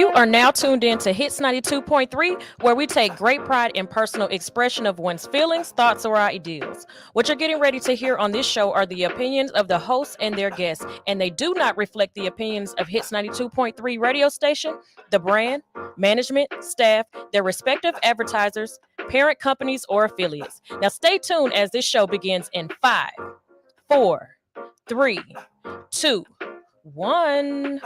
You are now tuned in to Hits 92.3, where we take great pride in personal expression of one's feelings, thoughts, or ideals. What you're getting ready to hear on this show are the opinions of the hosts and their guests, and they do not reflect the opinions of Hits 92.3 radio station, the brand, management, staff, their respective advertisers, parent companies, or affiliates. Now stay tuned as this show begins in 5, 4, 3, 2, 1.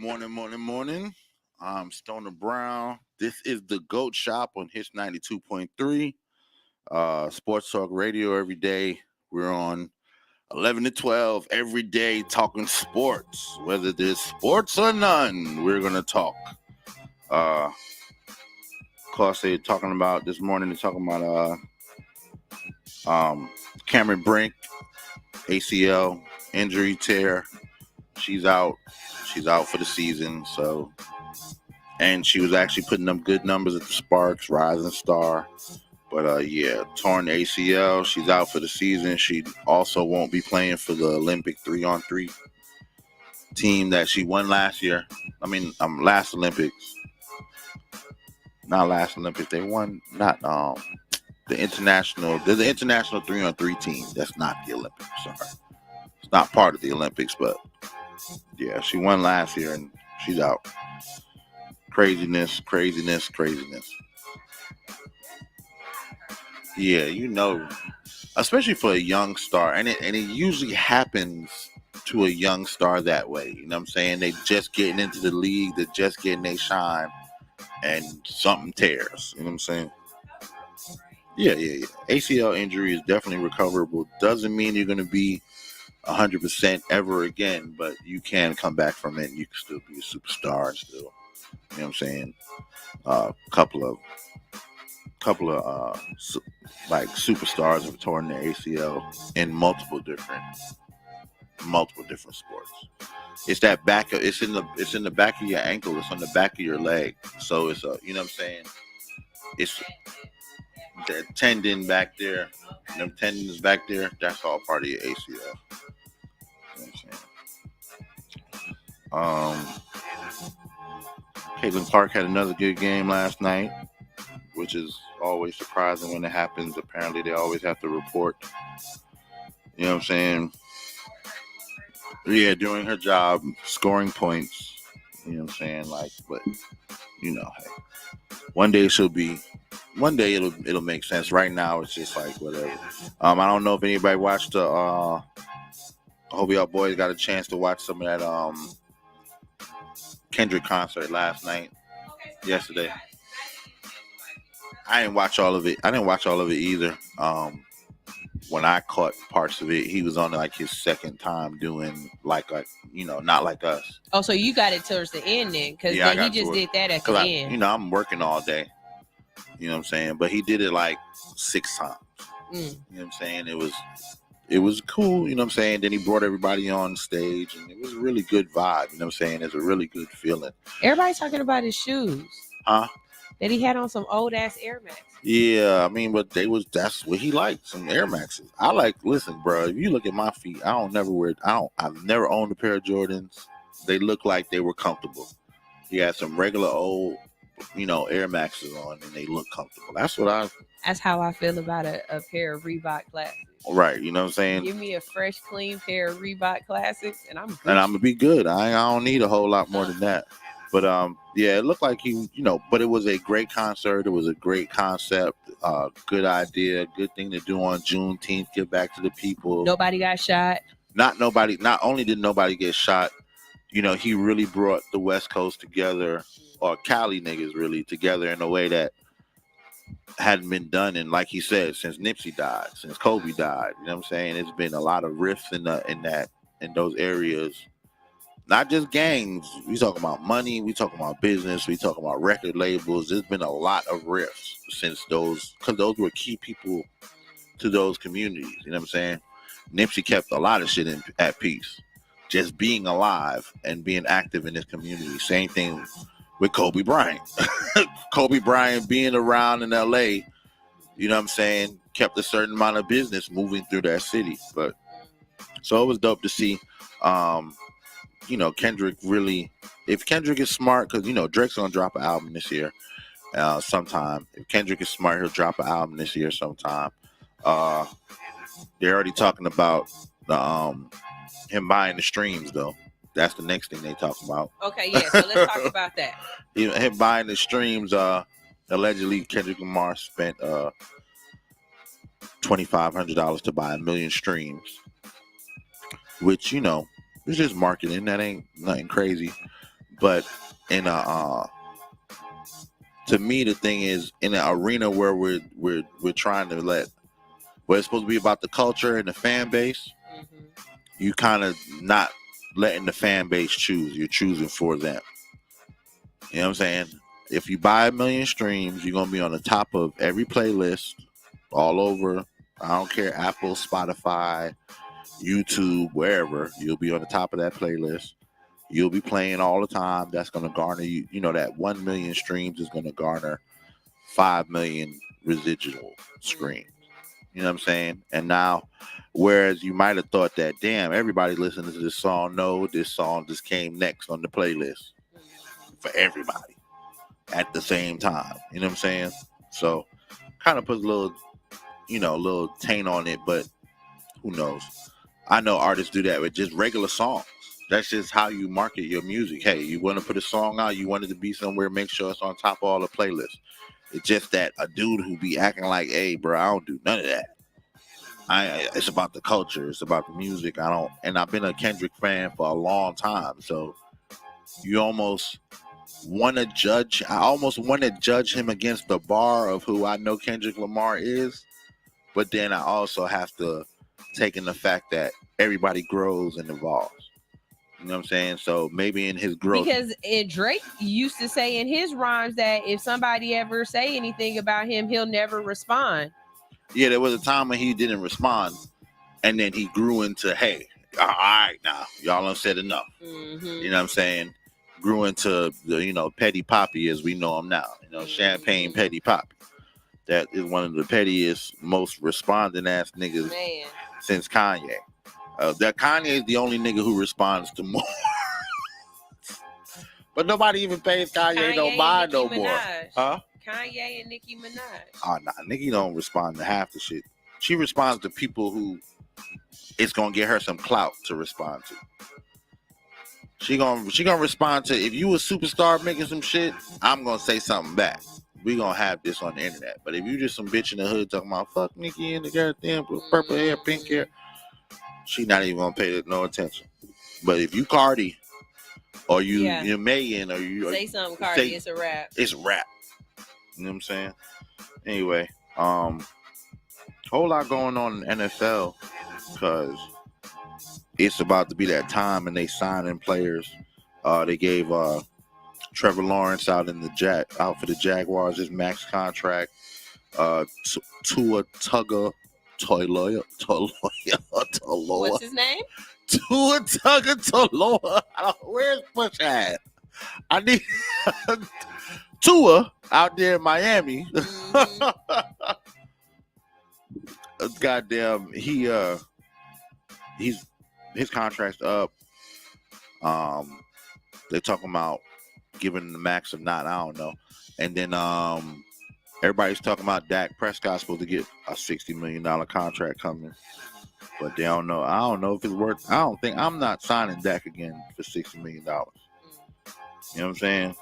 Morning. I'm Stoner Brown. This is the GOAT Shop on Hits 92.3. Sports Talk Radio every day. We're on 11 to 12 every day talking sports. Whether there's sports or none, we're going to talk. Of course, they're talking about this morning, they're talking about Cameron Brink, ACL, injury tear. She's out for the season, so, and she was actually putting up good numbers at the Sparks, rising star. But torn ACL, she's out for the season. She also won't be playing for the Olympic 3-on-3 team that she won last year. Last Olympics. Not last Olympics. They won the international. There's the international 3-on-3 team. That's not the Olympics. Sorry, it's not part of the Olympics, but. Yeah, she won last year and she's out. Craziness. Yeah, especially for a young star, and it usually happens to a young star that way. You know what I'm saying? They just getting into the league, they're just getting their shine, and something tears. You know what I'm saying? Yeah. ACL injury is definitely recoverable. Doesn't mean you're going to be 100% ever again, but you can come back from it and you can still be a superstar and still, you know what I'm saying? Couple of superstars have torn their ACL in multiple different sports. It's that it's in the back of your ankle, it's on the back of your leg. So it's you know what I'm saying? It's that tendon back there, them tendons back there, that's all part of your ACL. Caitlin Clark had another good game last night, which is always surprising when it happens. Apparently, they always have to report. You know what I'm saying? Yeah, doing her job, scoring points. You know what I'm saying? But hey, one day it'll make sense. Right now, it's just like whatever. I don't know if anybody watched I hope y'all boys got a chance to watch some of that Kendrick concert yesterday. I didn't watch all of it. Either. When I caught parts of it, he was on his second time doing not like us. Oh, so you got it towards the end then? Because he just did that at the end. I'm working all day. You know what I'm saying? But he did it 6 times. You know what I'm saying? It was cool, you know what I'm saying? Then he brought everybody on stage, and it was a really good vibe, you know what I'm saying? It's a really good feeling. Everybody's talking about his shoes. Huh? That he had on some old-ass Air Max. Yeah, but that's what he liked, some Air Maxes. Listen, bro, if you look at my feet, I've never owned a pair of Jordans. They look like they were comfortable. He had some regular old, Air Maxes on, and they look comfortable. That's how I feel about a pair of Reebok Classics. Right, you know what I'm saying? Give me a fresh, clean pair of Reebok Classics, and I'm good. And I'm gonna be good. I don't need a whole lot more than that. But it looked like he, but it was a great concert. It was a great concept. Good idea. Good thing to do on Juneteenth. Give back to the people. Nobody got shot. Not only did nobody get shot, he really brought the West Coast together, or Cali niggas really together in a way that hadn't been done in, like he said, since Nipsey died, since Kobe died. You know what I'm saying? It's been a lot of rifts in those areas. Not just gangs. We talking about money. We talking about business. We talking about record labels. There's been a lot of rifts since because those were key people to those communities. You know what I'm saying? Nipsey kept a lot of shit at peace. Just being alive and being active in this community. Same thing with Kobe Bryant. Kobe Bryant being around in LA, you know what I'm saying, kept a certain amount of business moving through that city. But so it was dope to see. Kendrick really, if Kendrick is smart, because Drake's gonna drop an album this year, sometime. If Kendrick is smart, he'll drop an album this year sometime. They're already talking about him buying the streams though. That's the next thing they talk about. Okay, yeah. So let's talk about that. Him buying the streams. Allegedly, Kendrick Lamar spent $2,500 to buy 1 million streams, which it's just marketing. That ain't nothing crazy. But in to me, the thing is, in an arena where we're trying to where it's supposed to be about the culture and the fan base, you kind of not letting the fan base choose. You're choosing for them. You know what I'm saying? If you buy 1 million streams, you're gonna be on the top of every playlist all over. I don't care, Apple, Spotify, YouTube, wherever. You'll be on the top of that playlist. You'll be playing all the time. That's gonna garner you. That 1 million streams is gonna garner 5 million residual streams. You know what I'm saying? And now, whereas you might have thought that, damn, everybody listening to this song, no, this song just came next on the playlist for everybody at the same time. You know what I'm saying? So kind of puts a little taint on it, but who knows? I know artists do that with just regular songs. That's just how you market your music. Hey, you want to put a song out, you want it to be somewhere, make sure it's on top of all the playlists. It's just that a dude who be acting like, hey, bro, I don't do none of that. It's about the culture. It's about the music. And I've been a Kendrick fan for a long time. So you almost want to judge. I almost want to judge him against the bar of who I know Kendrick Lamar is. But then I also have to take in the fact that everybody grows and evolves. You know what I'm saying? So maybe in his growth. Because Drake used to say in his rhymes that if somebody ever say anything about him, he'll never respond. Yeah, there was a time when he didn't respond. And then he grew into, hey, all right, now, y'all done said enough. Mm-hmm. You know what I'm saying? Grew into the, Petty Poppy as we know him now. Champagne Petty Poppy. That is one of the pettiest, most responding ass niggas since Kanye. That Kanye is the only nigga who responds to more. But nobody even pays Kanye no mind no more. Huh? Kanye and Nicki Minaj. Oh, nah, Nicki don't respond to half the shit. She responds to people who it's gonna get her some clout to respond to. She gonna respond to, if you a superstar making some shit, I'm gonna say something back. We gonna have this on the internet. But if you just some bitch in the hood talking about fuck Nicki in the goddamn purple hair, pink hair, she not even gonna pay no attention. But if you Cardi or you're Megan or you say something, Cardi, it's a rap. It's a rap. You know what I'm saying? Anyway, whole lot going on in the NFL because it's about to be that time and they signing players. They gave Trevor Lawrence out for the Jaguars his max contract. Tua Tagovailoa. What's his name? Tua Tagovailoa. Where's Push at? I need Tua out there in Miami. Mm-hmm. Goddamn, his contract's up. They're talking about giving him the max of not, I don't know. And then everybody's talking about Dak Prescott's supposed to get a $60 million contract coming. But they don't know. I don't know if it's worth. I'm not signing Dak again for $60 million. You know what I'm saying?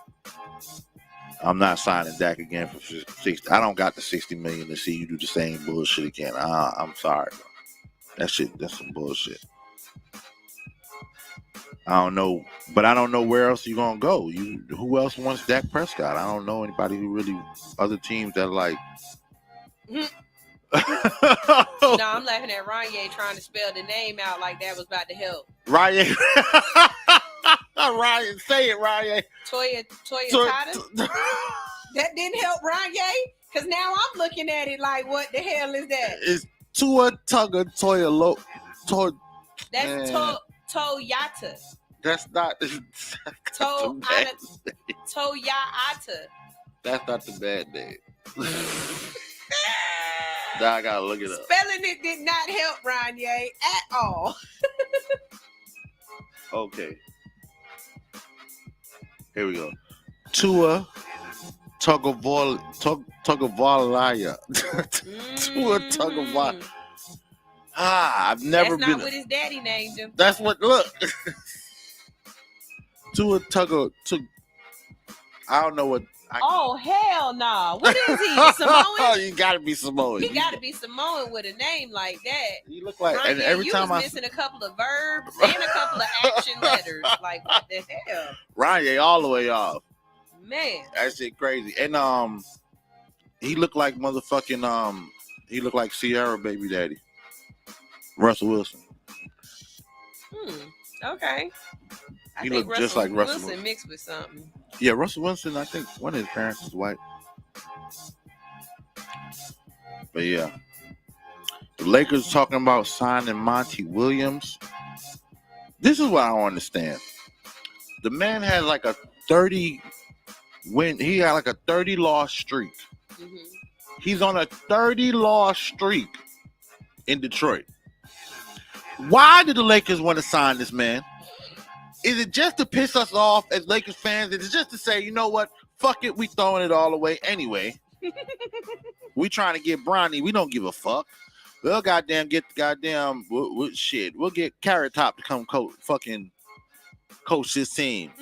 I'm not signing Dak again for 60. I don't got the $60 million to see you do the same bullshit again. I'm sorry, bro. That's some bullshit. I don't know, but I don't know where else you're gonna go. Who else wants Dak Prescott? I don't know anybody who really, other teams that like. No, I'm laughing at Ranye trying to spell the name out like that was about to help. Ryan, Ryan, say it, Ryan. Toya Tata. That didn't help Ranye because now I'm looking at it like, what the hell is that? It's Tua Tagovailoa. That's Toyota. That's not. Toyata. That's not the bad name. Now I gotta look it up. Spelling it did not help Ranye at all. Okay. Here we go. Tua Tagovailoa. Tua Tagovailoa. I've never That's been. not what his daddy named him. That's what. Look. Tua Tago. I don't know what. Oh hell no! Nah. What is he? Samoan? You gotta be Samoan. He gotta be Samoan with a name like that. You look like, Ryan, and every time was missing a couple of verbs and a couple of action letters. Like what the hell? Ryan all the way off. Man, that shit crazy. And he looked like motherfucking he looked like Sierra baby daddy, Russell Wilson. Okay. He looked just like Russell Wilson mixed with something. Yeah, Russell Wilson. I think one of his parents is white. But yeah, the Lakers talking about signing Monty Williams. This is what I don't understand. The man had like a 30 win. He had like a 30 loss streak. Mm-hmm. He's on a 30 loss streak in Detroit. Why did the Lakers want to sign this man? Is it just to piss us off as Lakers fans? Is it just to say, you know what? Fuck it, we throwing it all away anyway. We trying to get Bronny. We don't give a fuck. We'll goddamn get shit. We'll get Carrot Top to come coach this team.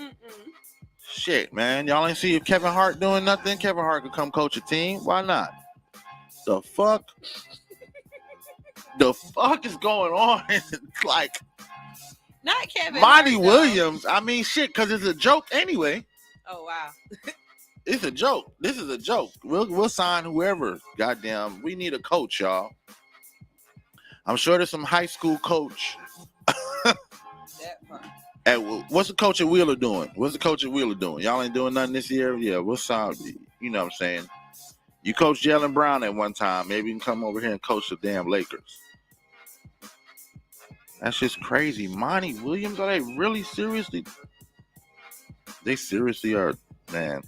Shit, man. Y'all ain't see if Kevin Hart doing nothing. Kevin Hart could come coach a team. Why not? The fuck? The fuck is going on? Like, not Kevin Monty Hart, Williams. I mean, shit, because it's a joke anyway. Oh, wow. It's a joke. This is a joke. We'll sign whoever. Goddamn, we need a coach, y'all. I'm sure there's some high school coach. That part. What's the coach at Wheeler doing? Y'all ain't doing nothing this year? Yeah, we'll sign. You know what I'm saying? You coached Jalen Brown at one time. Maybe you can come over here and coach the damn Lakers. That's just crazy. Monty Williams, are they really seriously? They seriously are, man.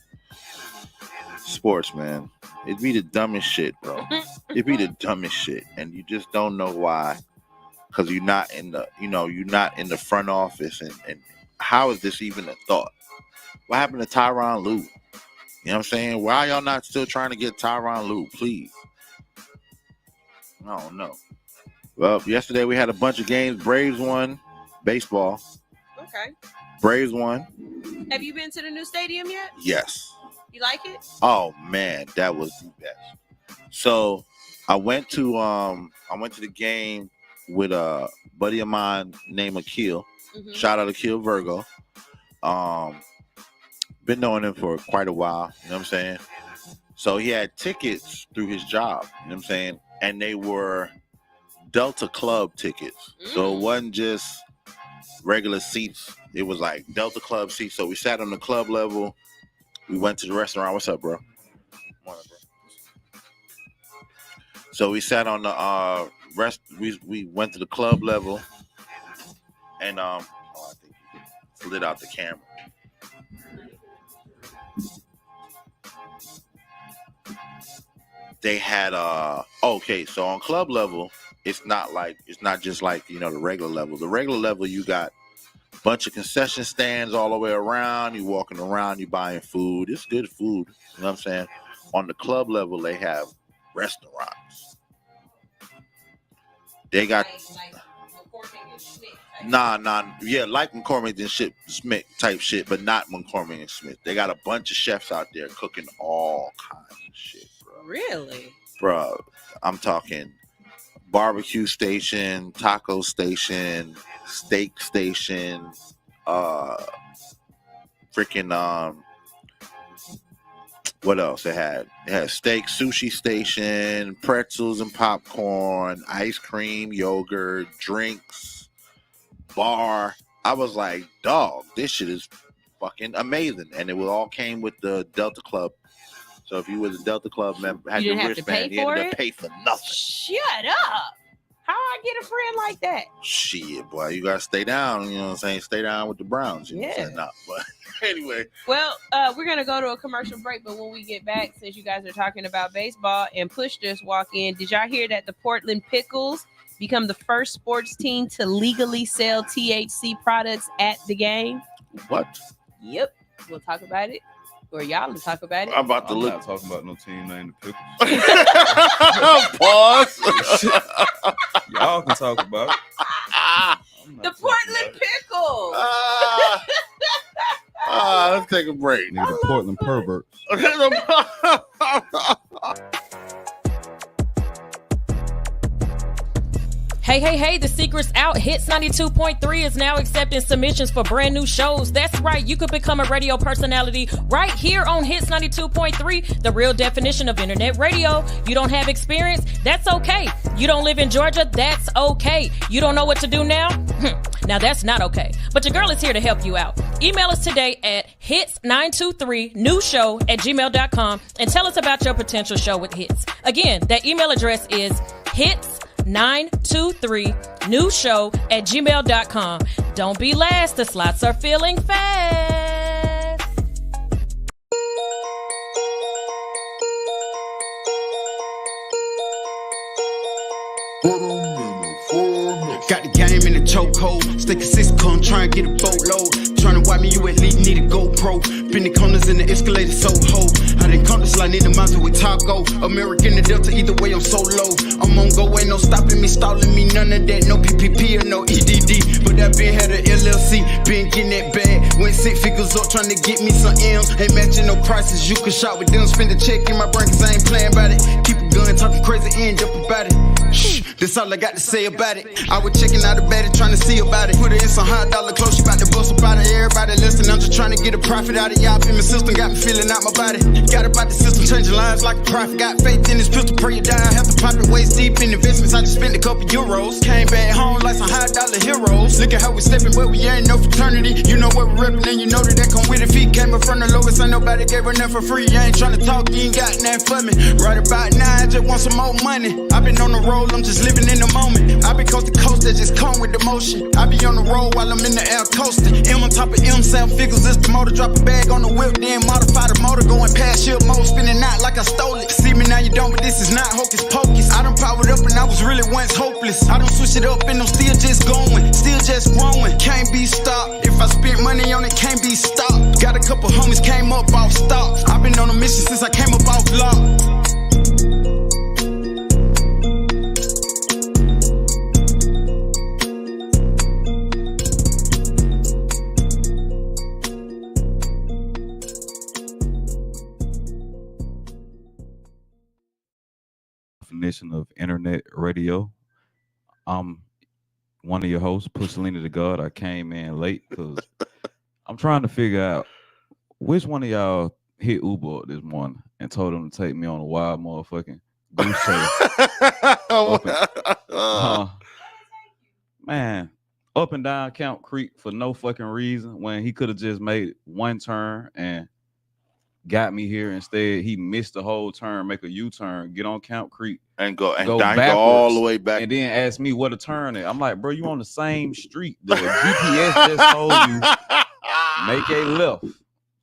Sports, man. It'd be the dumbest shit, bro. It'd be the dumbest shit. And you just don't know why. Because you're not in the front office. And how is this even a thought? What happened to Tyronn Lue? You know what I'm saying? Why are y'all not still trying to get Tyronn Lue, please? I don't know. Well, yesterday we had a bunch of games. Braves won. Baseball. Okay. Braves won. Have you been to the new stadium yet? Yes. You like it? Oh man, that was the best. So I went to the game with a buddy of mine named Akil. Mm-hmm. Shout out Akil Virgo. Been knowing him for quite a while. You know what I'm saying? So he had tickets through his job. You know what I'm saying? And they were Delta Club tickets. So it wasn't just regular seats. It was like Delta Club seats. So we sat on the club level. We went to the restaurant. What's up, bro? Come on, bro. So we sat on the we went to the club level, and I think you slid out the camera. They had okay, so on club level, it's not just like, you know, the regular level. The regular level, you got a bunch of concession stands all the way around. You walking around, you buying food. It's good food. You know what I'm saying? On the club level, they have restaurants. They got like McCormick and Smith type shit, but not McCormick and Smith. They got a bunch of chefs out there cooking all kinds of shit, bro. Really? Bro, I'm talking barbecue station, taco station, steak station, freaking what else they had? They had steak, sushi station, pretzels and popcorn, ice cream, yogurt, drinks, bar. I was like, dog, this shit is fucking amazing. And it all came with the Delta Club. So if you were the Delta Club member, had your wristband, you didn't have to pay for nothing. Shut up. How I get a friend like that? Shit, boy, you gotta stay down. You know what I'm saying? Stay down with the Browns. You know what I'm saying? No, but anyway. Well, we're gonna go to a commercial break, but when we get back, since you guys are talking about baseball and Push just walk in, did y'all hear that the Portland Pickles become the first sports team to legally sell THC products at the game? What? Yep. We'll talk about it, or y'all will talk about it. I'm about to I'm look. not talking about no team named the Pickles. Pause. Y'all can talk about it. I'm not The talking Portland about it. Pickles. Let's take a break. Nigga, the Portland perverts. Hey, the secret's out. Hits 92.3 is now accepting submissions for brand new shows. That's right, you could become a radio personality right here on Hits 92.3, the real definition of internet radio. You don't have experience? That's okay. You don't live in Georgia? That's okay. You don't know what to do now? Now that's not okay. But your girl is here to help you out. Email us today at hits923newshow@gmail.com and tell us about your potential show with Hits. Again, that email address is hits923newshow@gmail.com. Don't be last. The slots are filling fast. Got the game in the chokehold. Stick a 6-con, try and get a boatload. Trying to wipe me, you at least need a GoPro. Been the corners in the escalator so ho. I didn't count this line in the mountain with taco. American the Delta, either way I'm so low. I'm on go, ain't no stopping me, stalling me, none of that. No PPP or no EDD. But I been had a LLC, been getting that bag. Went 6 figures up, trying to get me some M's. Ain't matching no prices, you can shop with them. Spend a check in my brain, cause I ain't playing about it. Keep a gun, talking crazy, end up about it. Shh, that's all I got to say about it. I was checking out the bed, trying to see about it. Put her in some $100 clothes, she bout to bust about it. Everybody listen, I'm just trying to get a profit out of y'all. In my system, got me feeling out my body. Got about the system, changing lives like a prophet. Got faith in this pistol, pray you die. Have to pop it waist deep in investments. I just spent a couple euros. Came back home like some $100 heroes. Look at how we stepping, but we ain't no fraternity. You know what we're repping, and you know that come with it. Feet came up from the lowest, ain't nobody gave her nothing for free. You ain't trying to talk, you ain't got nothing for me. Right about now, I just want some more money. I been on the road, I'm just living in the moment. I been coast to coast, that just come with the motion. I be on the road while I'm in the air coasting. M on top of M, 7 figures, it's the motor. Drop a bag on the whip, then modify the motor. Going past ship mode, spinning out like I stole it. See me now, you don't, but this is not hocus pocus. I done powered up and I was really once hopeless. I done switch it up and I'm still just going, still just growing. Can't be stopped. If I spent money on it, can't be stopped. Got a couple homies came up off stops. I've been on a mission since I came up off lock. Definition of internet radio. I'm one of your hosts, Pushalini Da God. I came in late because I'm trying to figure out which one of y'all hit Uber up this morning and told them to take me on a wild motherfucking goose chase. Man, up and down Count Creek for no fucking reason when he could have just made one turn and got me here. Instead, he missed the whole turn, make a U-turn, get on Count Creek, and go backwards, all the way back, and then ask me what to turn at. I'm like, bro, you on the same street. The GPS just told you make a left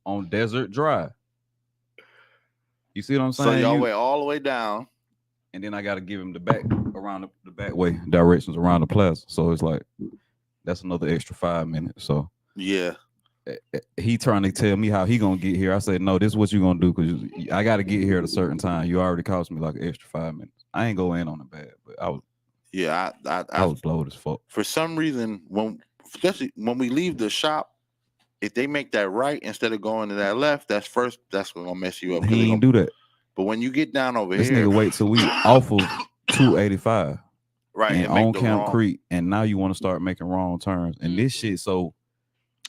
on Desert Drive. You see what I'm saying? So y'all went all the way down, and then I got to give him the back around the back way directions around the plaza. So it's like that's another extra 5 minutes. So yeah. He trying to tell me how he gonna get here. I said, no, this is what you gonna do because I got to get here at a certain time. You already cost me like an extra 5 minutes. I ain't go in on the bad, but I was. Yeah, I was blowed as fuck. For some reason, especially when we leave the shop, if they make that right instead of going to that left, that's gonna mess you up. He ain't do that. But when you get down over this here, nigga wait till we off of 285, right, and on Camp Creek, and now you want to start making wrong turns, and this shit so.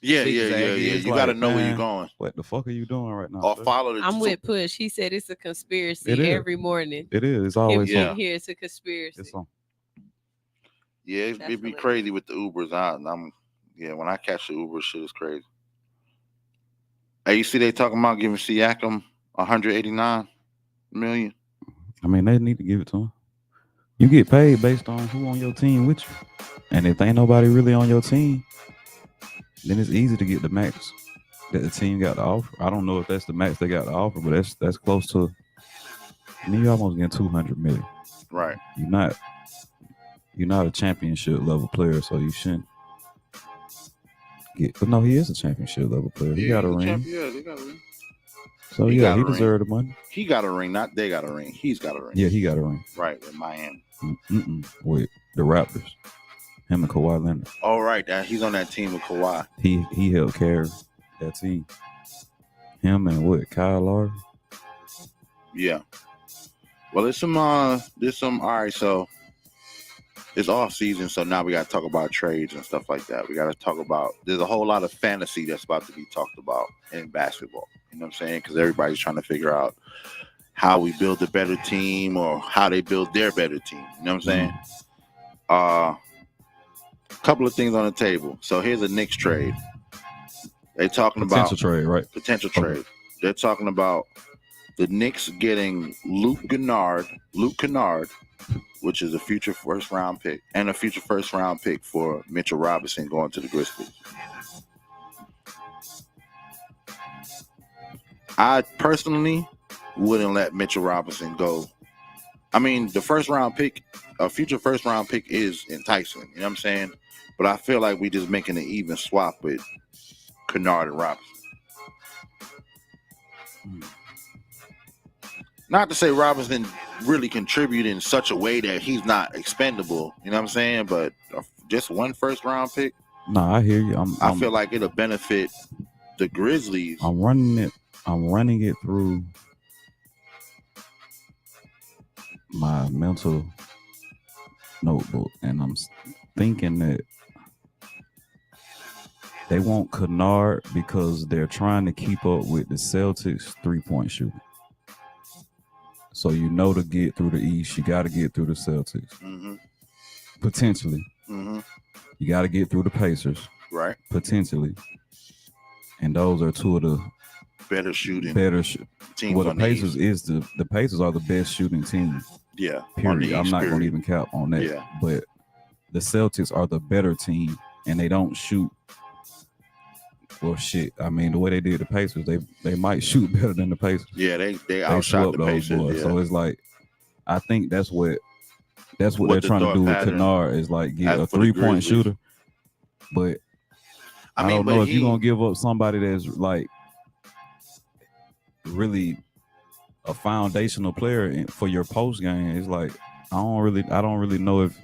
Yeah. You got to know where you're going. What the fuck are you doing right now? Or follow the. I'm with Push. He said it's a conspiracy every morning. It is. It's always here. It's a conspiracy. It's on. Yeah, it'd be crazy with the Ubers. When I catch the Uber, shit is crazy. Hey, you see they talking about giving Siakam 189 million? I mean, they need to give it to him. You get paid based on who on your team with you, and if ain't nobody really on your team, then it's easy to get the max that the team got to offer. I don't know if that's the max they got to offer, but that's close to. I mean, you almost getting 200 million. Right. You're not a championship level player, so you shouldn't But no, he is a championship level player. He got a ring. Yeah, they got a ring. So He he deserved the money. He got a ring, not they got a ring. He's got a ring. Yeah, he got a ring. Right, in Miami. With the Raptors. Him and Kawhi Leonard. Oh, right. He's on that team with Kawhi. He helped carry that team. Him and Kyle Lowry? Yeah. Well, there's some all right, so it's off season, so now we gotta talk about trades and stuff like that. We gotta talk about there's a whole lot of fantasy that's about to be talked about in basketball. You know what I'm saying? Because everybody's trying to figure out how we build a better team or how they build their better team. You know what I'm saying? Couple of things on the table. So here's a Knicks trade. They're talking about potential trade, right? Potential trade. Okay. They're talking about the Knicks getting Luke Kennard, which is a future first round pick, and a future first round pick for Mitchell Robinson going to the Grizzlies. I personally wouldn't let Mitchell Robinson go. I mean, the first round pick, a future first round pick is enticing. You know what I'm saying? But I feel like we just making an even swap with Kennard and Robinson. Not to say Robinson really contribute in such a way that he's not expendable. You know what I'm saying? But just one first round pick. No, I hear you. I feel like it'll benefit the Grizzlies. I'm running it through my mental notebook, and I'm thinking that they want Kennard because they're trying to keep up with the Celtics 3-point shooting. So to get through the East, you got to get through the Celtics. Mm-hmm. Potentially. Mm-hmm. You got to get through the Pacers. Right. Potentially. And those are two of the better shooting teams. Well, the Pacers the Pacers are the best shooting team. Yeah. Period. I'm not going to even count on that. Yeah. But the Celtics are the better team, and they don't shoot. Well, shit. I mean, the way they did the Pacers, they might shoot better than the Pacers. Yeah, they outshot the Pacers. Boys. Yeah. So it's like, I think that's what they're trying to do with Kennard is like get a 3-point shooter. But I don't know if you're gonna give up somebody that's like really a foundational player for your post game. It's like I don't really know if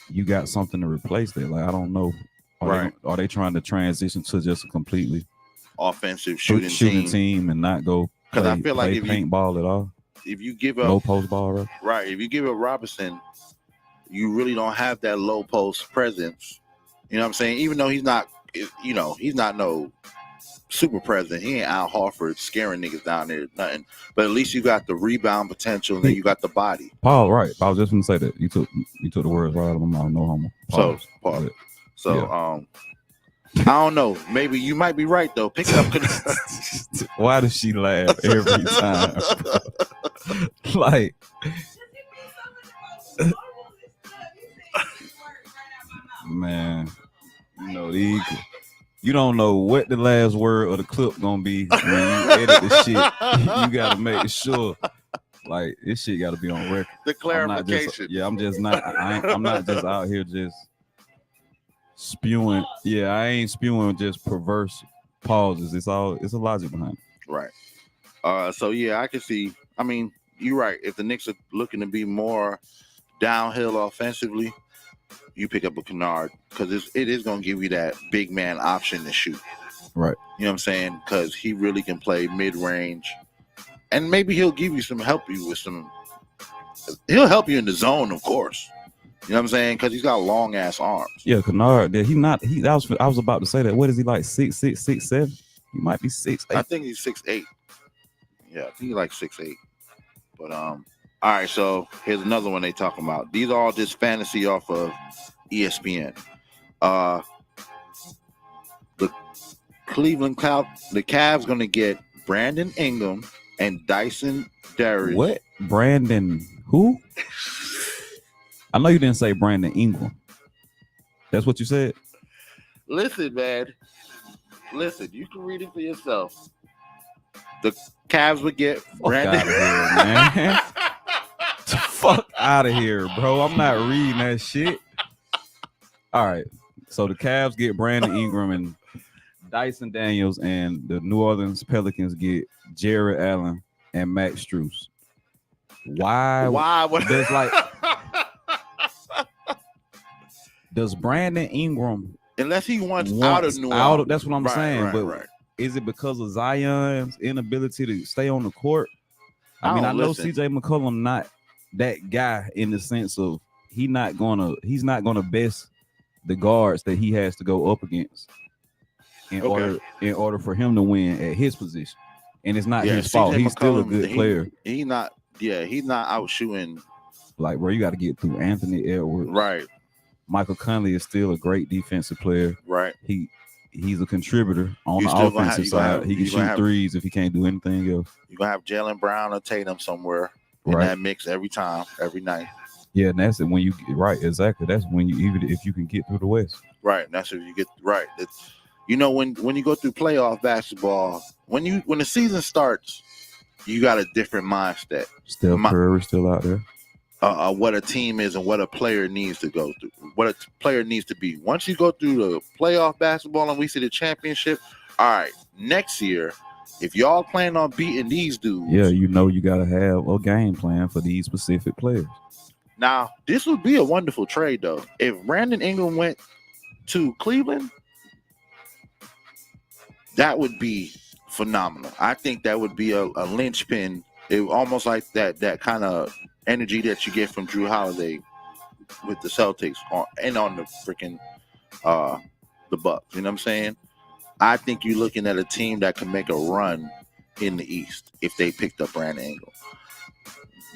you got something to replace that. Like I don't know. Are they trying to transition to just a completely offensive shooting team and not go because I feel like if paintball at all? If you give up low post ball, right? If you give up Robinson, you really don't have that low post presence. You know what I'm saying? Even though he's not no super present. He ain't Al Horford scaring niggas down there, nothing. But at least you got the rebound potential, and then you got the body. Paul, right? I was just gonna say that you took the words right out of my mouth. No homo. Paul. So, I don't know. Maybe you might be right though. Pick up. Why does she laugh every time? Like, man, you don't know what the last word of the clip gonna be when you edit the shit. You gotta make sure. Like this shit gotta be on record. The clarification. I'm not just out here just spewing. Yeah, I ain't spewing just perverse pauses. It's a logic behind it. Right. So yeah, I can see. I mean, you're right. If the Knicks are looking to be more downhill offensively, you pick up a Kennard because it is going to give you that big man option to shoot. Right. You know what I'm saying? Because he really can play mid range, and maybe he'll give you help you in the zone, of course. You know what I'm saying? Because he's got long ass arms. Yeah, Kennard. I was about to say that. What is he like? 6'6", 6'7"? He might be 6'8". I think he's 6'8". Yeah, I think he's like 6'8". But all right. So here's another one they talking about. These are all just fantasy off of ESPN. The Cavs gonna get Brandon Ingram and Dyson Darius. What? Brandon who? I know you didn't say Brandon Ingram. That's what you said? Listen, man. Listen, you can read it for yourself. The Cavs would get Brandon. Fuck out of here, bro. I'm not reading that shit. All right. So the Cavs get Brandon Ingram and Dyson Daniels, and the New Orleans Pelicans get Jared Allen and Max Strus. Why? There's like, does Brandon Ingram, unless he wants out of New Orleans? That's what I'm saying. Right, but right. Is it because of Zion's inability to stay on the court? I mean, I know CJ McCollum not that guy in the sense of he's not gonna best the guards that he has to go up against in order for him to win at his position. And it's not his fault. He's still a good player. He's not out shooting. Like, bro, you got to get through Anthony Edwards. Right. Michael Conley is still a great defensive player. Right. He's a contributor on the offensive side. He can shoot threes if he can't do anything else. You're gonna have Jaylen Brown or Tatum somewhere in that mix every time, every night. Yeah, and that's it. When you exactly. That's when you, even if you can get through the West. Right. That's if you get right. It's, you know, when you go through playoff basketball, when the season starts, you got a different mindset. Steph Curry still out there. What a team is and what a player needs to go through, what a player needs to be. Once you go through the playoff basketball and we see the championship, all right, next year, if y'all plan on beating these dudes, you got to have a game plan for these specific players. Now, this would be a wonderful trade, though. If Brandon Ingram went to Cleveland, that would be phenomenal. I think that would be a linchpin. It almost like that kind of energy that you get from Drew Holiday with the Celtics on the freaking the Bucks. You know what I'm saying? I think you're looking at a team that can make a run in the East if they picked up Brandon Ingram.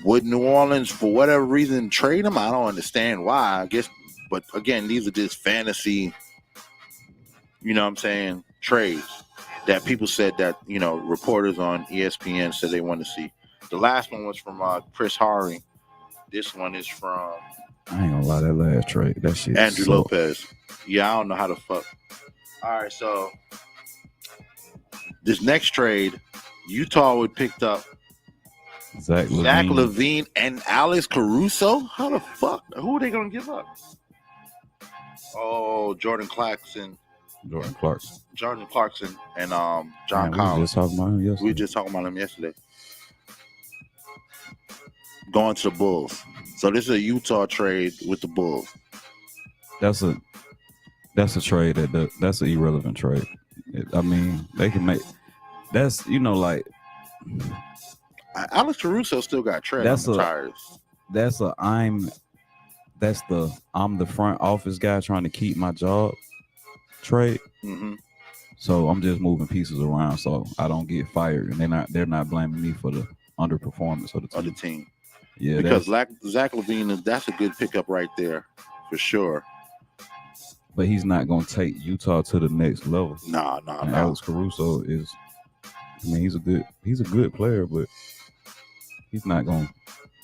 Would New Orleans, for whatever reason, trade him? I don't understand why. I guess, but again, these are just fantasy, you know what I'm saying, trades that people said that, you know, reporters on ESPN said they want to see. The last one was from Chris Harvey. This one is from, I ain't gonna lie, that last trade, that shit. Andrew Lopez. Yeah, I don't know how to fuck. All right, so this next trade, Utah would picked up Zach LaVine and Alex Caruso. How the fuck? Who are they gonna give up? Oh, Jordan Clarkson, and John Collins. We were just talking about him yesterday. Going to the Bulls. So this is a Utah trade with the Bulls. That's a trade that's an irrelevant trade. I mean, they can make that's, you know, like Alex Caruso still got tread on the tires. I'm the front office guy trying to keep my job trade. Mm-hmm. So I'm just moving pieces around so I don't get fired, and they're not blaming me for the underperformance of the team. Yeah, because Zach LaVine, that's a good pickup right there for sure. But he's not going to take Utah to the next level. No. Alex Caruso is, I mean, he's a good player, but he's not going to.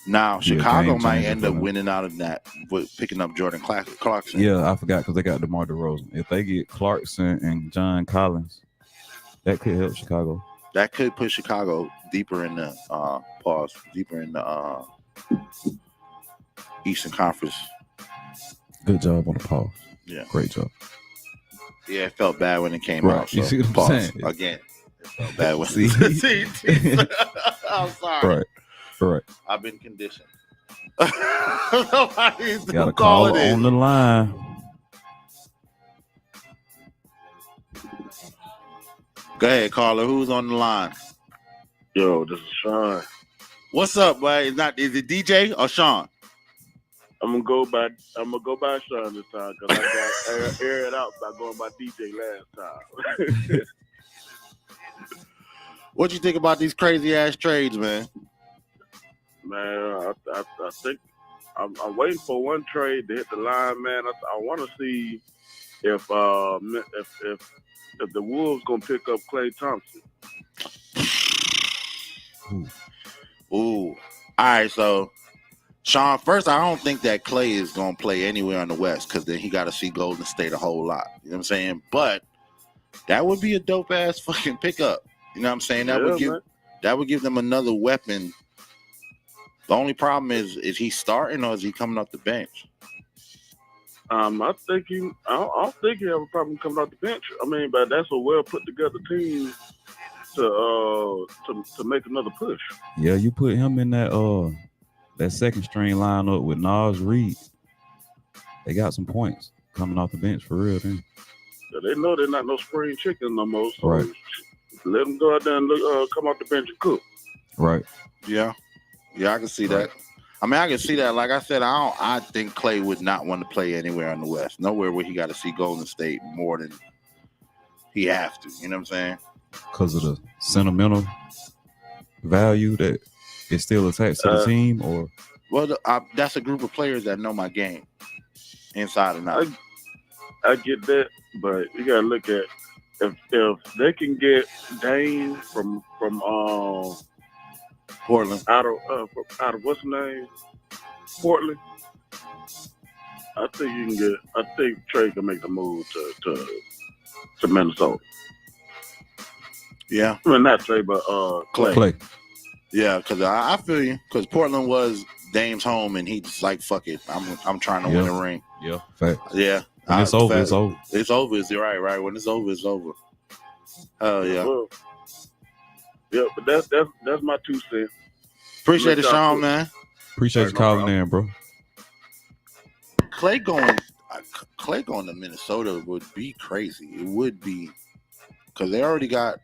Now, Chicago might end up winning out of that with picking up Jordan Clarkson. Yeah, I forgot because they got DeMar DeRozan. If they get Clarkson and John Collins, that could help Chicago. That could put Chicago deeper in the Eastern Conference. Good job on the pause. Yeah, great job. Yeah, it felt bad when it came out. So you see what I'm saying? Again, it felt bad when I'm sorry. Right. I've been conditioned. Nobody's got a caller on the line. Go ahead, caller. Who's on the line? Yo, this is Sean. What's up, boy? Is it DJ or Sean? I'm gonna go by Sean this time because I got air it out by going by DJ last time. What you think about these crazy ass trades, man? Man, I think I'm waiting for one trade to hit the line, man. I want to see if the Wolves gonna pick up Klay Thompson. Ooh. All right, so Sean, first, I don't think that Klay is gonna play anywhere on the West because then he got to see Golden State a whole lot. You know what I'm saying? But that would be a dope ass fucking pickup. You know what I'm saying? That would give them another weapon. The only problem is he starting or is he coming off the bench? I think I don't think he have a problem coming off the bench. I mean, but that's a well put together team to make another push. Yeah, you put him in that second string lineup with Nas Reed. They got some points coming off the bench for real. Then. So they know they're not no spring chicken no more. So Right. let them go out there and come off the bench and cook. Right. Yeah, I can see that. I mean, I can see that. Like I said, I think Clay would not want to play anywhere in the West. Nowhere where he got to see Golden State more than he have to. You know what I'm saying? Because of the sentimental value that is still attached to the team, or well, that's a group of players that know my game inside and out. I get that, but you gotta look at if they can get Dame from Portland out of what's the name? Portland. I think Trey can make the move to Minnesota. Yeah. I mean, not Trey, but Clay. Yeah, because I feel you. Because Portland was Dame's home, and he just like, fuck it. I'm trying to win a ring. Yeah, fact. Yeah. When it's over, it's over. It's over. It's right. When it's over, it's over. Oh yeah. Well, yeah, but that's my 2 cents. Appreciate it, Sean, man. Appreciate you calling in, bro. Clay going to Minnesota would be crazy. It would be, because they already got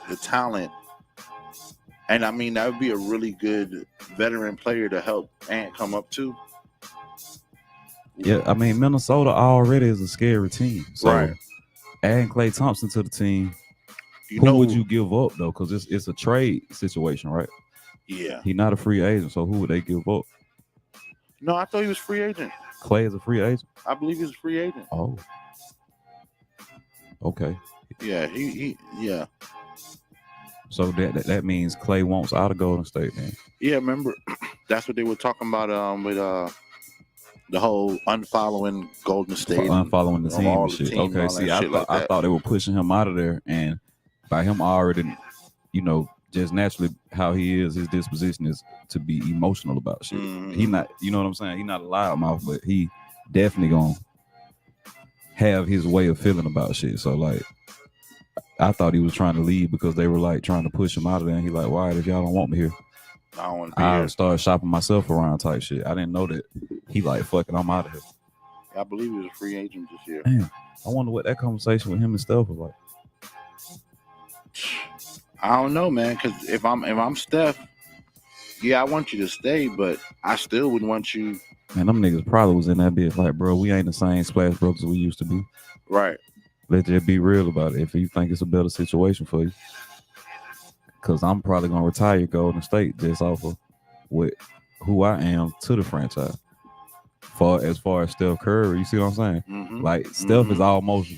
the talent, and I mean that would be a really good veteran player to help Ant come up too. Yeah, I mean Minnesota already is a scary team. So right. Adding Klay Thompson to the team, who would you give up though? Because it's a trade situation, right? Yeah. He's not a free agent, so who would they give up? No, I thought he was free agent. Clay is a free agent? I believe he's a free agent. Oh. Okay. Yeah, he yeah. So that means Clay wants out of Golden State, man. Yeah, remember that's what they were talking about with the whole unfollowing Golden State, unfollowing the team and shit. Team okay, see, I thought they were pushing him out of there, and by him already, just naturally how he is, his disposition is to be emotional about shit. Mm-hmm. He not, you know what I'm saying? He not a loudmouth, but he definitely gonna have his way of feeling about shit. So like, I thought he was trying to leave because they were like trying to push him out of there, and he like, why? If y'all don't want me here, I don't want to be here. Started shopping myself around type shit. I didn't know that he like, fuck it, I'm out of here. I believe he was a free agent this year. Damn, I wonder what that conversation with him and Steph was like. I don't know, man. Because if I'm Steph, yeah, I want you to stay, but I still would want you. Man, them niggas probably was in that bitch like, bro, we ain't the same Splash Brothers we used to be. Right. Let's just be real about it. If you think it's a better situation for you, because I'm probably gonna retire Golden State just off of who I am to the franchise. As far as Steph Curry, you see what I'm saying? Mm-hmm. Like Steph is almost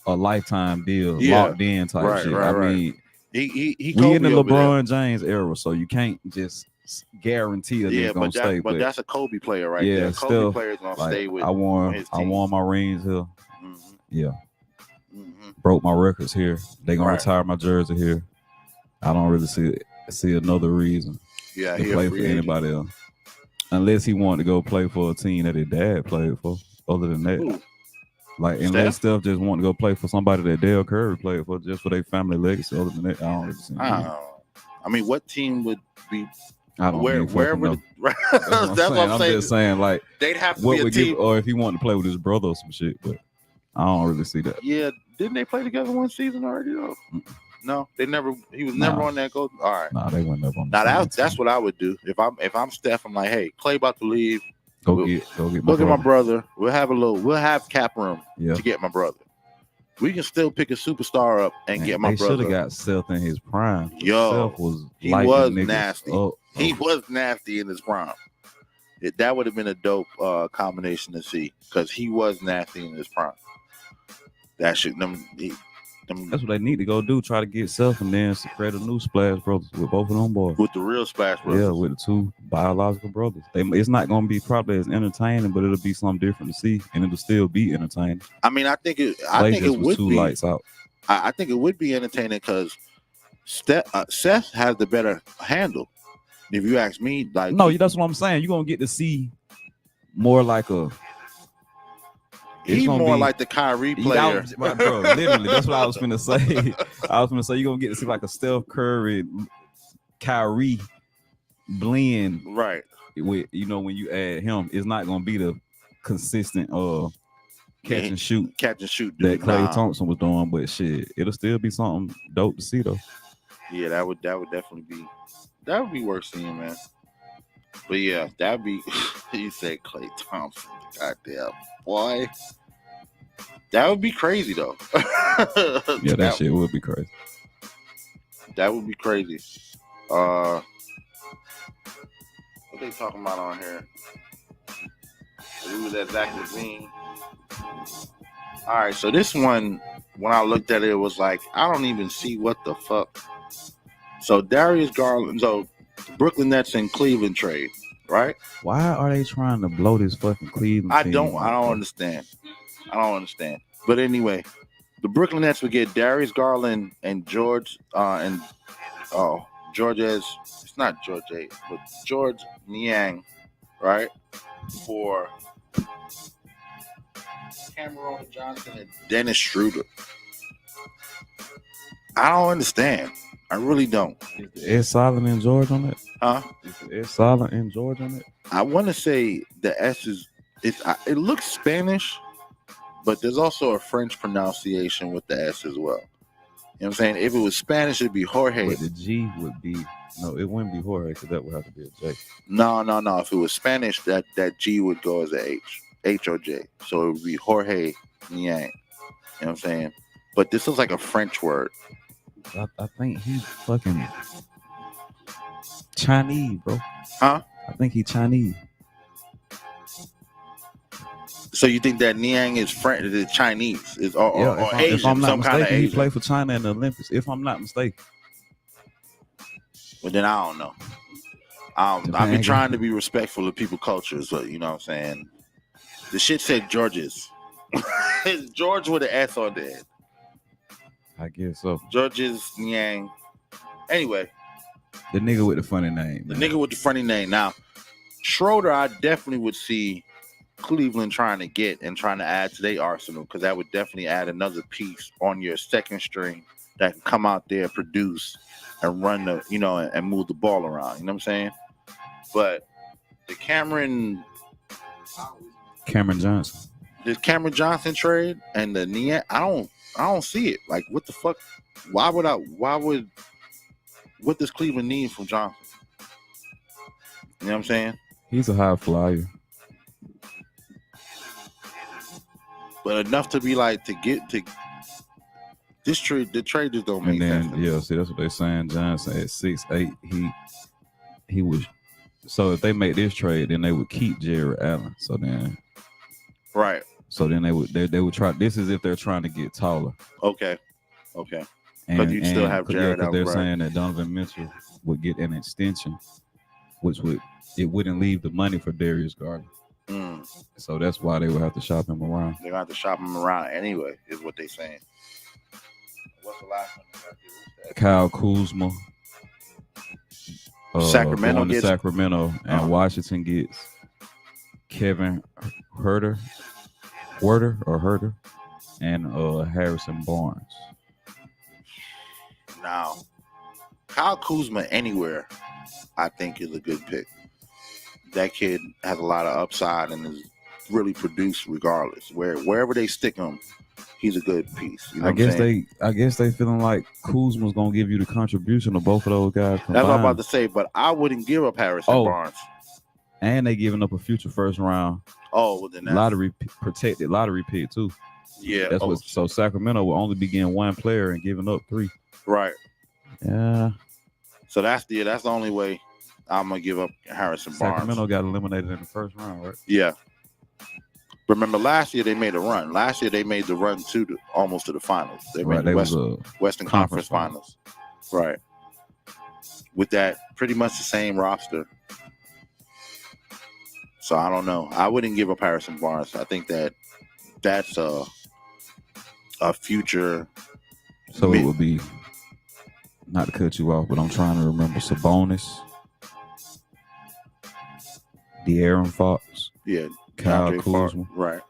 a lifetime deal, locked in type shit. I mean, he we in the LeBron James era, so you can't just guarantee that he's gonna stay. But that's a Kobe player right there. Kobe player's gonna stay with. I won my rings here. Mm-hmm. Yeah. Mm-hmm. Broke my records here. They gonna retire my jersey here. I don't really see another reason to play for anybody else. Unless he wanted to go play for a team that his dad played for. Other than that. Ooh. Like, unless Steph just want to go play for somebody that Dale Curry played for, just for their family legacy. Other than that, I don't really see. I mean, what team would be? I don't know. Wherever. That's what I'm just saying. Like, they'd have to what be a would team, or if he wanted to play with his brother or some shit. But I don't really see that. Yeah, didn't they play together one season already though? No, they never. He was never on that goal. All right. Nah, they weren't never on. Now that's what I would do if I'm Steph. I'm like, hey, Clay about to leave. Go get my brother. We'll have cap room to get my brother. We can still pick a superstar up and get my brother. They should have got Seth in his prime. Yo, Seth was nasty. He was nasty in his prime. That would have been a dope combination to see because he was nasty in his prime. That shit. That's what they need to go do. Try to get Seth and then create a new Splash Brothers with both of them boys. With the real Splash Brothers. Yeah, with the two biological brothers. It's not going to be probably as entertaining, but it'll be something different to see, and it'll still be entertaining. I mean, I think it would be. Lights out. I think it would be entertaining because Seth has the better handle. If you ask me, like no, that's what I'm saying. You're gonna get to see more like a He's gonna more be- like the Kyrie Bro, player. literally, that's what I was finna say. I was finna say you're gonna get to see like a Steph Curry, Kyrie blend Right. with, when you add him, it's not gonna be the consistent catch and shoot Catch and shoot that dude. Klay Nah. Thompson was doing, but shit, it'll still be something dope to see though. Yeah, that would definitely be worth seeing, man. But yeah, that'd be you said Klay Thompson, goddamn boy. That would be crazy though. Yeah, that shit would be crazy. That would be crazy. What they talking about on here? Who was that Zach Levine? All right, so this one, when I looked at it, it was like, I don't even see what the fuck. So Darius Garland, so Brooklyn Nets and Cleveland trade, right? Why are they trying to blow this fucking Cleveland I team don't up, understand. But anyway, the Brooklyn Nets would get Darius Garland and George it's not George A, but George Niang, right? For Cameron Johnson and Dennis Schroeder. I don't understand. I really don't. Is Ed Silent and George on it? Huh? Is Ed Silent and George on it? I want to say the S is it looks Spanish, but there's also a French pronunciation with the S as well. You know what I'm saying? If it was Spanish, it'd be Jorge. But the G would be it wouldn't be Jorge because that would have to be a J. No. If it was Spanish, that G would go as a H or J. So it would be Jorge Niang. You know what I'm saying? But this is like a French word. I think he's fucking Chinese, bro. Huh? I think he's Chinese. So you think that Niang is French, is Chinese, or Asian? If I'm not some kind of mistaken, he Asian. played for China in the Olympics. If I'm not mistaken. But then I don't know. I've been trying to be respectful of people's cultures, but you know what I'm saying? The shit said Georges. It's George with an S on there. I guess so. Georges Niang. Anyway. The nigga with the funny name. The nigga with the funny name. Now, Schroeder, I definitely would see Cleveland trying to add to their arsenal, because that would definitely add another piece on your second string that can come out there, produce, and run and move the ball around. You know what I'm saying? But the Cameron Johnson. The Cameron Johnson trade and the Niang, I don't see it. Like, what the fuck? What does Cleveland need from Johnson? You know what I'm saying? He's a high flyer. But enough to be like to get to this trade. The trade just don't make sense. And then see, that's what they're saying. Johnson at 6'8", he was. So if they make this trade, then they would keep Jared Allen. So then, right. So then they would try. This is if they're trying to get taller. Okay. But you still have Jared Allen. They're saying that Donovan Mitchell would get an extension, which wouldn't leave the money for Darius Garland. So that's why they would have to shop him around. They're gonna have to shop him around anyway, is what they're saying. What's the last one? Kyle Kuzma. Sacramento gets Sacramento, and Washington gets Kevin Herter, and Harrison Barnes. Now, Kyle Kuzma anywhere, I think, is a good pick. That kid has a lot of upside and is really produced regardless. Wherever they stick him, he's a good piece. You know I guess they feeling like Kuzma's gonna give you the contribution of both of those guys combined. That's what I'm about to say, but I wouldn't give up Harrison Barnes. And they giving up a future first round. Oh, well then protected lottery pick too. Yeah. So Sacramento will only be getting one player and giving up 3. Right. Yeah. So that's the only way I'm gonna give up Harrison Barnes. Sacramento got eliminated in the first round, right? Yeah. Remember last year they made a run. Last year they made the run almost to the finals. They made the Western Conference Finals. Right. With that pretty much the same roster. So I don't know. I wouldn't give up Harrison Barnes. I think that's a future. So it would be, not to cut you off, but I'm trying to remember Sabonis, De'Aaron Fox, yeah, Kyle Kuzma, right,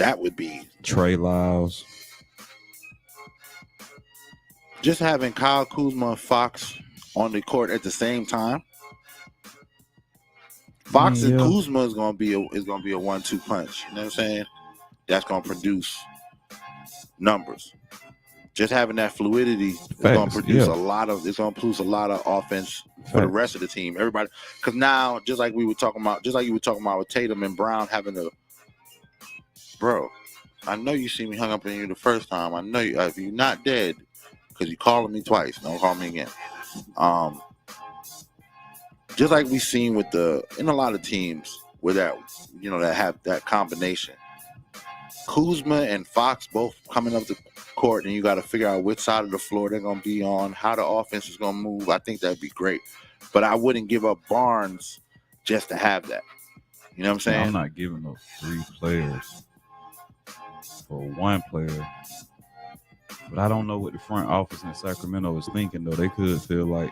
That would be Trey Lyles. just having Kyle Kuzma and Fox on the court at the same time. Fox and Yeah. Kuzma is gonna be a 1-2 punch. You know what I'm saying? That's gonna produce numbers. Just having that fluidity is gonna produce a lot of offense for the rest of the team. Everybody, because now, just like you were talking about with Tatum and Brown having bro. I know you see me hung up on you the first time. I know you. If you're not dead, because you calling me twice. Don't call me again. Just like we seen in a lot of teams where that have that combination. Kuzma and Fox both coming up the court, and you got to figure out which side of the floor they're going to be on, how the offense is going to move. I think that'd be great. But I wouldn't give up Barnes just to have that. You know what I'm saying? I'm not giving up 3 players for 1 player. But I don't know what the front office in Sacramento is thinking, though. They could feel like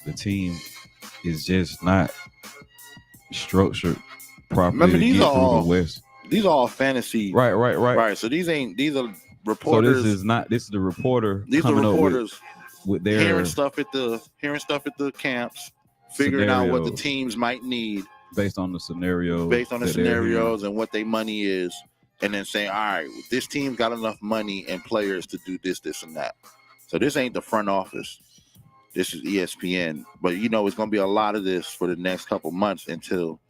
the team is just not structured properly. Remember, these are all the West. These are all fantasy. Right. So these are reporters. So this is the reporter. These are reporters with their hearing stuff at the camps, figuring out what the teams might need based on the scenarios. And what their money is, and then saying, all right, this team's got enough money and players to do this, and that. So this ain't the front office. This is ESPN. But it's gonna be a lot of this for the next couple months until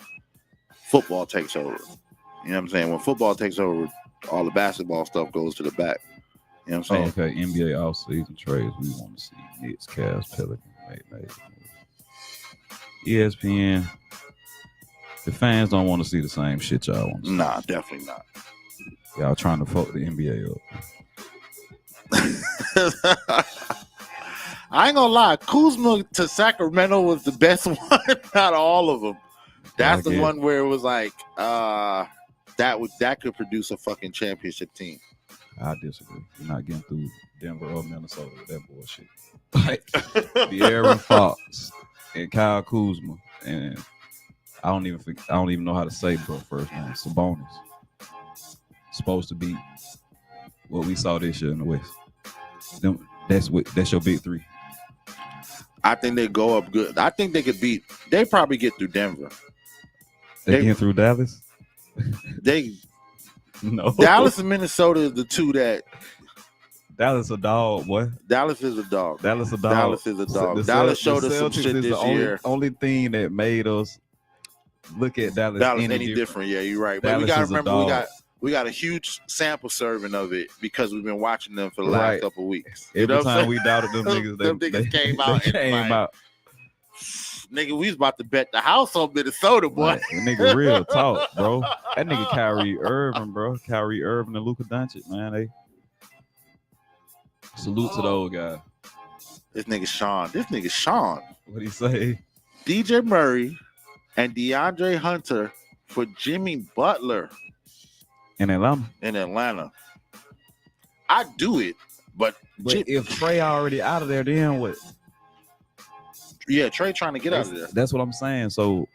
football takes over. You know what I'm saying? When football takes over, all the basketball stuff goes to the back. You know what I'm saying? Okay, NBA off-season trades. We want to see Knicks, Cavs, Pelicans, made. ESPN. The fans don't want to see the same shit y'all want to see. Nah, definitely not. Y'all trying to fuck the NBA up. I ain't gonna lie. Kuzma to Sacramento was the best one out of all of them. That's the one where it was like, that could produce a fucking championship team. I disagree. You're not getting through Denver or Minnesota with that bullshit. Like De'Aaron Fox and Kyle Kuzma, and I don't even know how to say bro first name. Sabonis. Supposed to be what we saw this year in the West. That's your big 3. I think they go up good. I think they probably get through Denver. They get through Dallas? No. Dallas and Minnesota is the 2 that. Dallas a dog, boy. Dallas is a dog. Dallas is a dog. Dallas showed us some shit this year. Only thing that made us look at Dallas any different. Yeah, you're right. But we gotta remember we got a huge sample serving of it because we've been watching them for the last couple of weeks. Every time we doubted them niggas, them niggas came out. They came out. Nigga, we was about to bet the house on Minnesota, boy. Right. Nigga, real talk, bro. That nigga Kyrie Irving, bro. Kyrie Irving and Luka Doncic, man. They salute to those guys. This nigga Sean. What'd he say? DJ Murray and DeAndre Hunter for Jimmy Butler. In Atlanta. I'd do it, but if Trey already out of there, then what? Yeah, Trey trying to get out of there. That's what I'm saying. So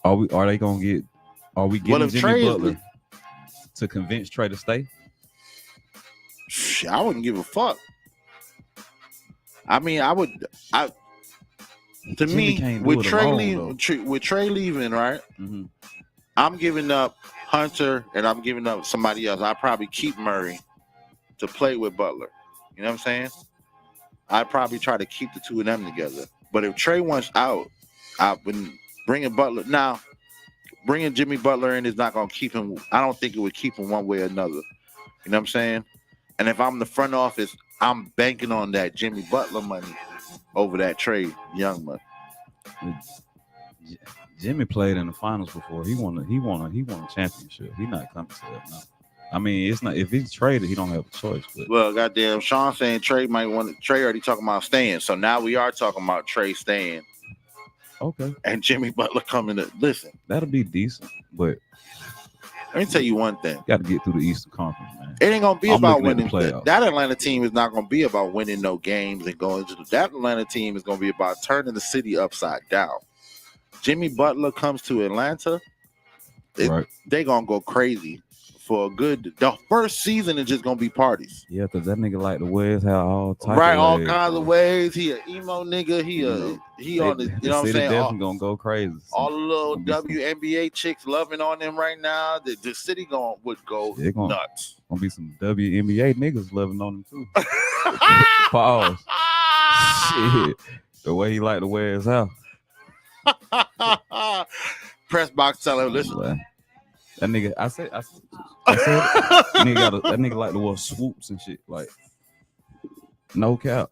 are we getting Jimmy Butler to convince Trey to stay? I wouldn't give a fuck. I mean, with Trey leaving, right? Mm-hmm. I'm giving up Hunter and I'm giving up somebody else. I'd probably keep Murray to play with Butler. You know what I'm saying? I'd probably try to keep the 2 of them together. But if Trey wants out, I wouldn't bringing Butler. Now, bringing Jimmy Butler in is not going to keep him. I don't think it would keep him one way or another. You know what I'm saying? And if I'm the front office, I'm banking on that Jimmy Butler money over that Trey Young money. Jimmy played in the finals before. He won a championship. He's not coming to that now. I mean, it's not if he's traded, he don't have a choice. But. Well, goddamn, Sean saying Trey might want. Trey already talking about staying, so now we are talking about Trey staying. Okay. And Jimmy Butler coming to listen. That'll be decent, but let me tell you one thing. Got to get through the Eastern Conference, man. It ain't gonna be about winning. That Atlanta team is not gonna be about winning no games and going to that Atlanta team is gonna be about turning the city upside down. Jimmy Butler comes to Atlanta. They gonna go crazy for a good. The first season is just gonna be parties. Yeah, cause that nigga like the ways how all type right, of all ways, kinds bro. of ways. He a emo nigga. He on the. You know what I'm saying? Definitely gonna go crazy. All the little WNBA chicks loving on him right now. The city would go nuts. Gonna be some WNBA niggas loving on him too. Pause. Shit. The way he like to wear his house. Press box telling him, listen. Boy. That nigga, I said that nigga like to wear swoops and shit. Like, no cap.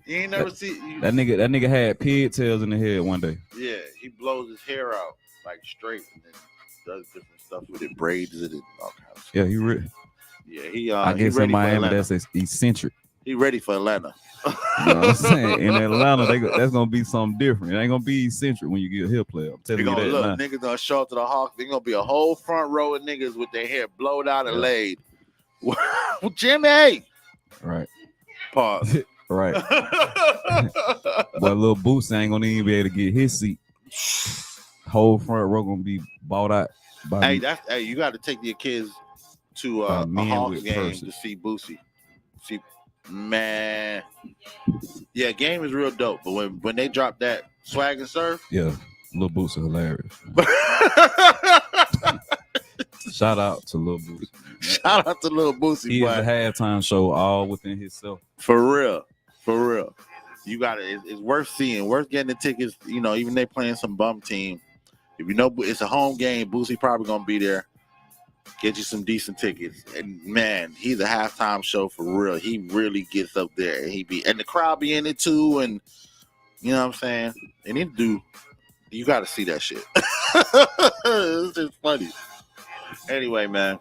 You ain't never see that nigga had pigtails in the head one day. Yeah, he blows his hair out like straight and then does different stuff with it, braids it and all kinds of stuff. Yeah, he ready. Yeah, he I guess in Miami that's eccentric. He ready for Atlanta. You know what I'm saying? In Atlanta, that's gonna be something different. It ain't gonna be eccentric when you get a hip player. I'm telling you that. Look, niggas gonna show up to the Hawks. There's gonna be a whole front row of niggas with their hair blowed out and laid. Jimmy. Right. Pause. Right. But little Boots ain't gonna even be able to get his seat. Whole front row gonna be bought out. Hey, you got to take your kids to a Hawks game to see Boosie. See, man, yeah, game is real dope. But when they drop that swag and surf, yeah, Lil Boots is hilarious. Shout out to Lil Boots. Shout out to Lil Boosie. He is a halftime show all within himself. For real. You got it. It's worth seeing. Worth getting the tickets. You know, even they playing some bum team. If you know it's a home game, Boosie probably gonna be there. Get you some decent tickets. And man, he's a halftime show for real. He really gets up there and the crowd be in it too. And you know what I'm saying? And you got to see that shit. It's just funny. Anyway, man.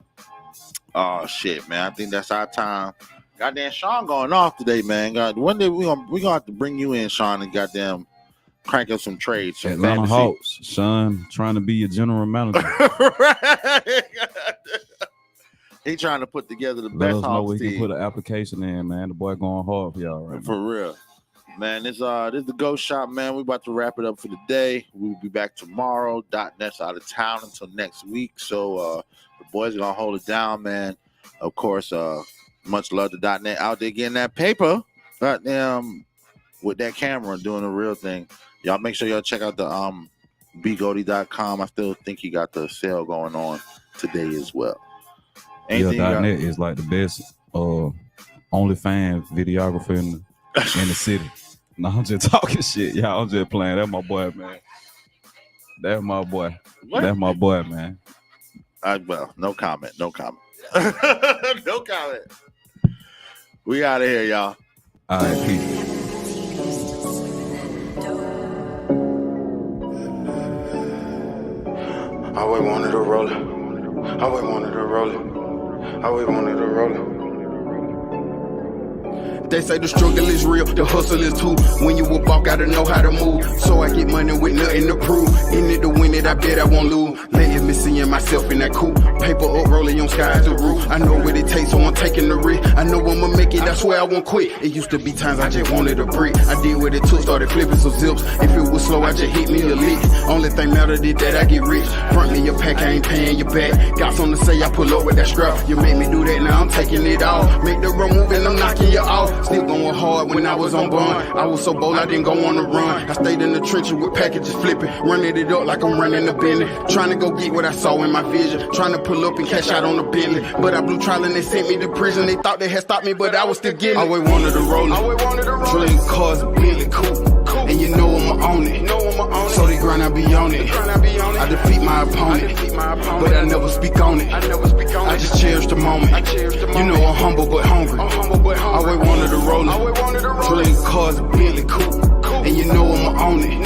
Oh shit, man. I think that's our time. Goddamn, Sean going off today, man. God, one day we gonna have to bring you in, Sean, and goddamn crank up some trades. Some Atlanta Hawks, Sean, trying to be your general manager. He trying to put together the Let best us know Hawks we team. can put an application in, man. The boy going hard for y'all right For real. Man, this is the GOAT Shop, man. We about to wrap it up for the day. We'll be back tomorrow. .net's out of town until next week. So the boys are gonna hold it down, man. Of course, much love to .net out there getting that paper. Goddamn, with that camera doing the real thing. Y'all make sure y'all check out the bgoaty.com. I still think he got the sale going on today as well. .net is like the best OnlyFans videographer in the city. No, I'm just talking shit, y'all. I'm just playing. That's my boy, man. That's my boy. What? That's my boy, man. Well, no comment. No comment. No comment. We out of here, y'all. All right, peace. I always wanted to roll it. I always wanted to roll it. I always wanted to roll it. They say the struggle is real, the hustle is too. When you a walk, gotta know how to move. So I get money with nothing to prove. In it to win it, I bet I won't lose. Letting me seeing myself in that coupe. Paper up, rolling on skies to roof. I know what it takes, so I'm taking the risk. I know I'ma make it, I swear I won't quit. It used to be times I just wanted a brick. I did what it took, started flipping some zips. If it was slow, I just hit me a lick. Only thing mattered is that I get rich. Front me your pack, I ain't paying you back. Got something to say, I pull up with that strap. You make me do that, now I'm taking it off. Make the wrong move and I'm knocking you off. Still going hard when I was on bond. I was so bold I didn't go on the run. I stayed in the trenches with packages flipping, running it up like I'm running the Bentley. Trying to go get what I saw in my vision. Trying to pull up and cash out on the Bentley. But I blew trial and they sent me to prison. They thought they had stopped me, but I was still getting it. Always wanted to roll it. Dream cars, Billy coupe. And you know I'ma own it. So they grind, I be on it. I defeat my opponent, but I never speak on it. I just cherish the moment. You know I'm humble but hungry. Always wanted to roll it. Dream cars, Billy coupe. And you know I'ma own it.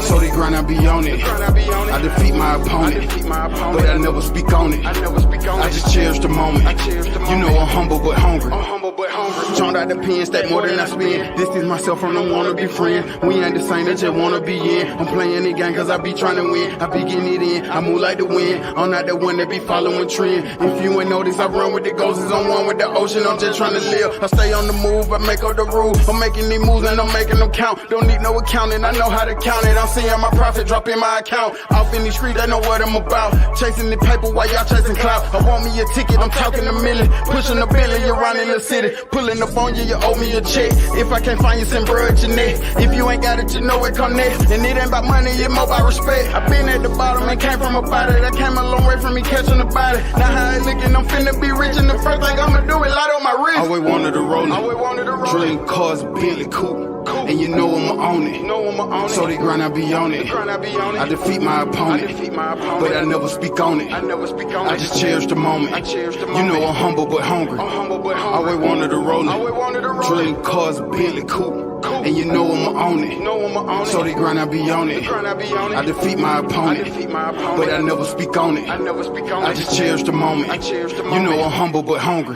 So they grind, I be on it. I defeat my opponent, but I never speak on it. I just cherish the moment. You know I'm humble but hungry. but hungry. Joined out the pen, stack more than I spend. Distance myself from them wanna be friends. We ain't the same, they just wanna be in. I'm playing the game cause I be trying to win. I be getting it in, I move like the wind. I'm not the one that be following trend. If you ain't noticed, I run with the ghosts. I'm one with the ocean, I'm just trying to live. I stay on the move, I make up the rules. I'm making these moves and I'm making them count. Don't need no accounting, I know how to count it. I'm seeing my profit drop in my account. Off in the street, I know what I'm about. Chasing the paper while y'all chasing clout. I want me a ticket, I'm talking a million. Pushing a billion, you're running the city. Pulling up on you, you owe me a check. If I can't find you, send bro at your neck. If you ain't got it, you know it come next. And it ain't about money, it's more about respect. I been at the bottom and came from about it. I came a long way from me catching the body. Now how I looking, I'm finna be rich. And the first thing I'ma do is light on my wrist. Always wanted to roll it. Dream cars, Bentley coupe. And you know I'ma own it. So they grind, I be on it. I defeat my opponent, but I never speak on it. I just cherish the moment. You know I'm humble but hungry. Always wanted to roll it. Dream cars, Bentley coupe. And you know I'ma own it. So they grind, I be on it. I defeat my opponent, but I never speak on it. I just cherish the moment. You know I'm humble but hungry.